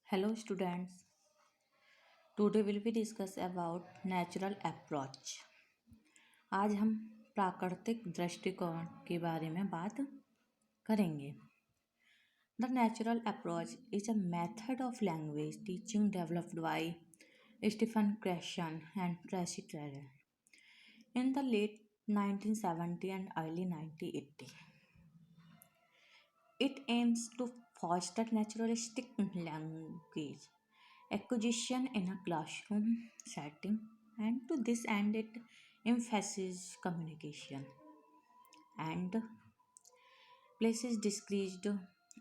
Hello students. Today will be discuss about natural approach. आज हम प्राकृतिक दृष्टिकोण के बारे में बात करेंगे. The natural approach is a method of language teaching developed by Stephen Krashen and Tracy Terrell in the late 1970 and early 1980. It aims to foster naturalistic language acquisition in a classroom setting, and to this end it emphasizes communication and places decreased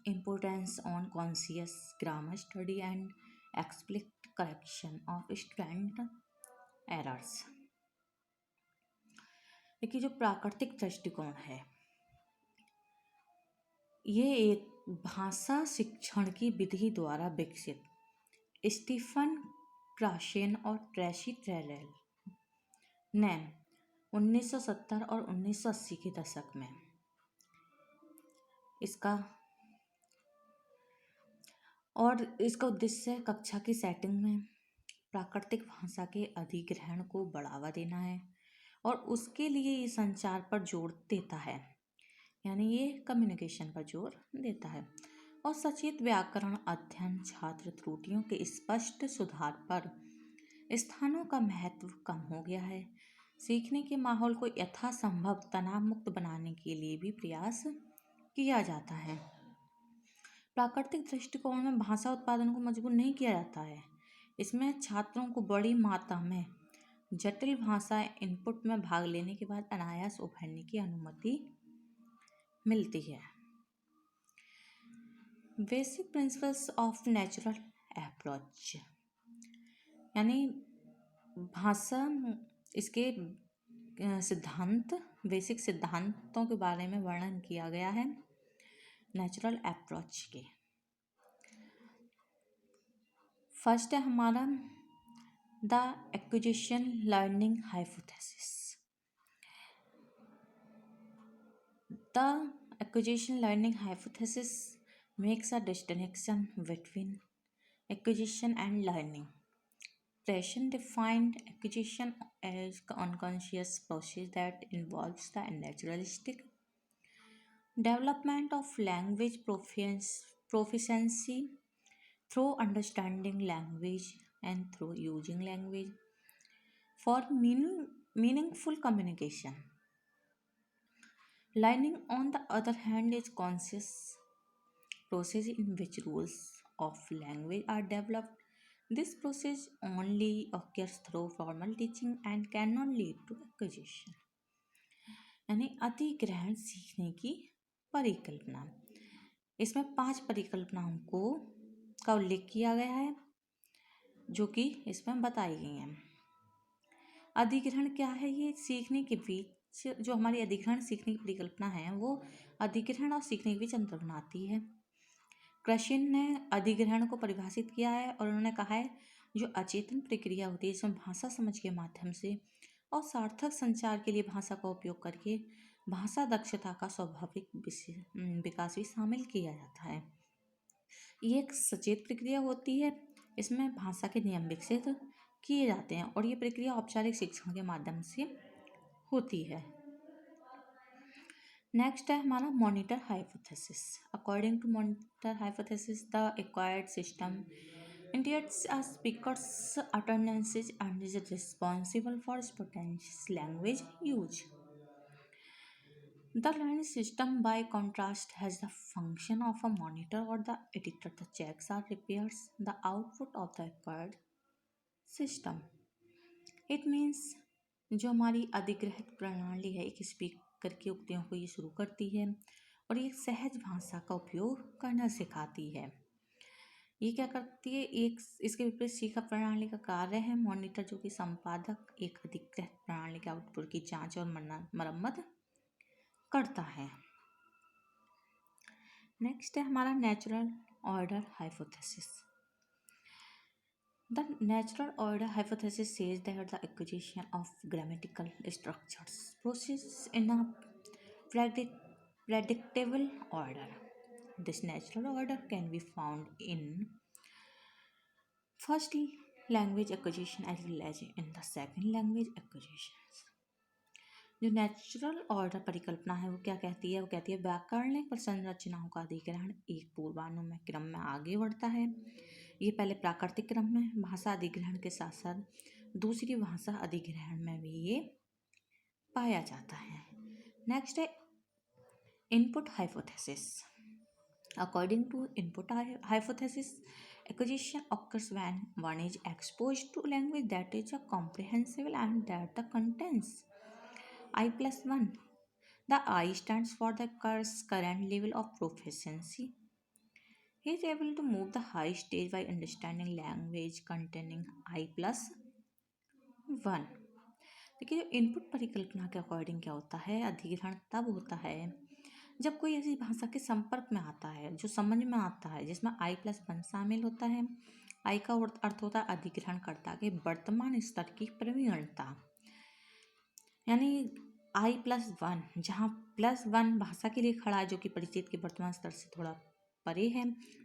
importance on conscious grammar study and explicit correction of student errors. देखिए, जो प्राकृतिक दृष्टिकोण है ये एक भाषा शिक्षण की विधि द्वारा विकसित स्टीफन क्राशेन और ट्रेसी ट्रेरेल ने 1970 और 1980 के दशक में इसका उद्देश्य कक्षा की सेटिंग में प्राकृतिक भाषा के अधिग्रहण को बढ़ावा देना है और उसके लिए ये संचार पर जोर देता है, यानी ये कम्युनिकेशन पर जोर देता है और सचेत व्याकरण अध्ययन छात्र त्रुटियों के स्पष्ट सुधार पर स्थानों का महत्व कम हो गया है. सीखने के माहौल को यथासंभव तनाव मुक्त बनाने के लिए भी प्रयास किया जाता है. प्राकृतिक दृष्टिकोण में भाषा उत्पादन को मजबूर नहीं किया जाता है. इसमें छात्रों को बड़ी मात्रा में जटिल भाषा इनपुट में भाग लेने के बाद अनायास उभरने की अनुमति मिलती है. Basic principles of natural approach, यानी भाषा इसके बेसिक सिद्धांतों के बारे में वर्णन किया गया है नेचुरल अप्रोच के. फर्स्ट है हमारा the acquisition learning hypothesis. The acquisition learning hypothesis makes a distinction between acquisition and learning. Krashen defined acquisition as unconscious process that involves the naturalistic development of language proficiency through understanding language and through using language for meaningful communication. Learning, on the other hand, is conscious process in which rules of language are developed. This process only occurs through formal teaching and cannot lead to acquisition. यानी अधिग्रहण सीखने की परिकल्पना. इसमें 5 परिकल्पनाओं का उल्लेख किया गया है जो कि इसमें बताई गई हैं. अधिग्रहण क्या है? ये सीखने के बीच जो हमारी अधिग्रहण सीखने की परिकल्पना है वो अधिग्रहण और सीखने के बीच अंतर बनाती है. क्रशिन ने अधिग्रहण को परिभाषित किया है और उन्होंने कहा है जो अचेतन प्रक्रिया होती है इसमें भाषा समझ के माध्यम से और सार्थक संचार के लिए भाषा का उपयोग करके भाषा दक्षता का स्वाभाविक विकास भी शामिल किया जाता है. ये एक सचेत प्रक्रिया होती है. इसमें भाषा के नियम विकसित किए जाते हैं और ये प्रक्रिया औपचारिक शिक्षण के माध्यम से होती है. नेक्स्ट है हमारा monitor hypothesis. According to monitor hypothesis the acquired system indicates a speaker's utterances and is responsible for spontaneous language use. The learning system, by contrast, has the function of a monitor or the editor. The checks or repairs the output of the acquired system. It means जो हमारी अधिग्रहित प्रणाली है एक speaker की उक्तियों को ये शुरू करती है और ये सहज भाषा का उपयोग करना सिखाती है. ये क्या करती है? एक इसके विपरीत सीखा प्रणाली का कार्य है मॉनिटर जो कि संपादक एक अधिग्रहित प्रणाली के आउटपुट की जांच और मरम्मत करता है. नेक्स्ट है हमारा natural order hypothesis. The natural order hypothesis says that the acquisition of grammatical structures proceeds in a predictable order. This natural order can be found in first language acquisition as well as in the second language acquisition. जो natural order परिकल्पना है वो क्या कहती है? वो कहती है व्याकरणिक संरचनाओं का अधिग्रहण एक पूर्वानुमान क्रम में आगे बढ़ता है। ये पहले प्राकृतिक क्रम में भाषा अधिग्रहण के साथ साथ दूसरी भाषा अधिग्रहण में भी ये पाया जाता है। नेक्स्ट है input hypothesis. According to input hypothesis, acquisition occurs when one is exposed to language that is comprehensible and that contains I plus 1. The I stands for the current level of proficiency. He is able to move the high stage by understanding language containing I plus 1. देखिए जो input परिकल्पना के according क्या होता है, अधिग्रहण तब होता है जब कोई ऐसी भाषा के संपर्क में आता है जो समझ में आता है जिसमें आई प्लस वन शामिल होता है। आई का अर्थ होता है अधिग्रहणकर्ता के वर्तमान स्तर की प्रवीणता, यानी आई प्लस वन, जहाँ प्लस वन भाषा के लिए खड़ा है जो कि परिचित के वर्तमान स्तर से थोड़ा परे है,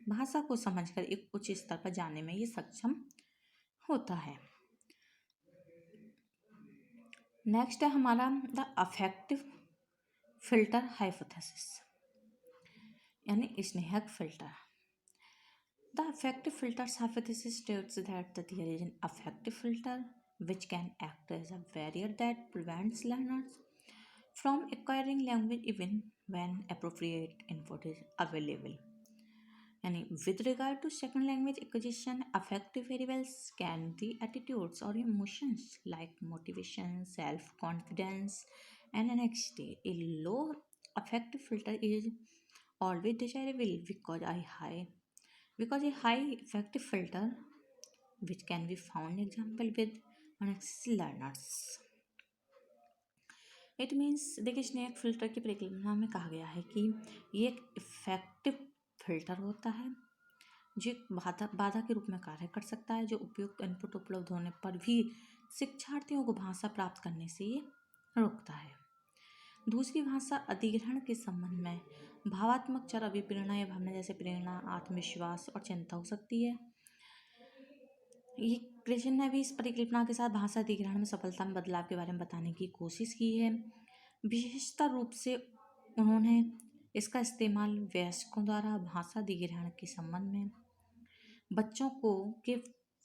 भाषा को समझकर एक उच्च स्तर पर जाने में ये सक्षम होता है। नेक्स्ट है हमारा द अफेक्टिव फिल्टर हाइपोथेसिस, यानी स्नेहक filter. The affective filters hypothesis states that there is an affective filter which can act as a barrier that prevents learners from acquiring language even when appropriate input is available. यानी with regard to second language acquisition, affective variables can be attitudes or emotions like motivation, self-confidence, and anxiety. A low affective filter is always desirable because a high effective filter which can be found example with anxious learners. It means देखिए snake filter की परिकल्पना में कहा गया है कि ये एक इफेक्टिव फिल्टर होता है जो एक बाधा के रूप में कार्य कर सकता है, जो उपयुक्त इनपुट उपलब्ध होने पर भी शिक्षार्थियों को भाषा प्राप्त करने से ये रोकता है। दूसरी भाषा अधिग्रहण के संबंध में भावात्मक चर अभिप्रेरणा या भावना जैसे प्रेरणा, आत्मविश्वास और चिंता हो सकती है। ये कृष्ण ने भी इस परिकल्पना के साथ भाषा अधिग्रहण में सफलता में बदलाव के बारे में बताने की कोशिश की है। विशेषतर रूप से उन्होंने इसका इस्तेमाल वयस्कों द्वारा भाषा अधिग्रहण के संबंध में बच्चों को के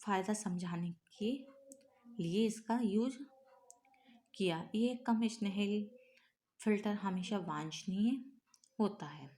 फायदा समझाने के लिए इसका यूज किया। ये कम स्नेहिल फिल्टर हमेशा वांछनीय होता है।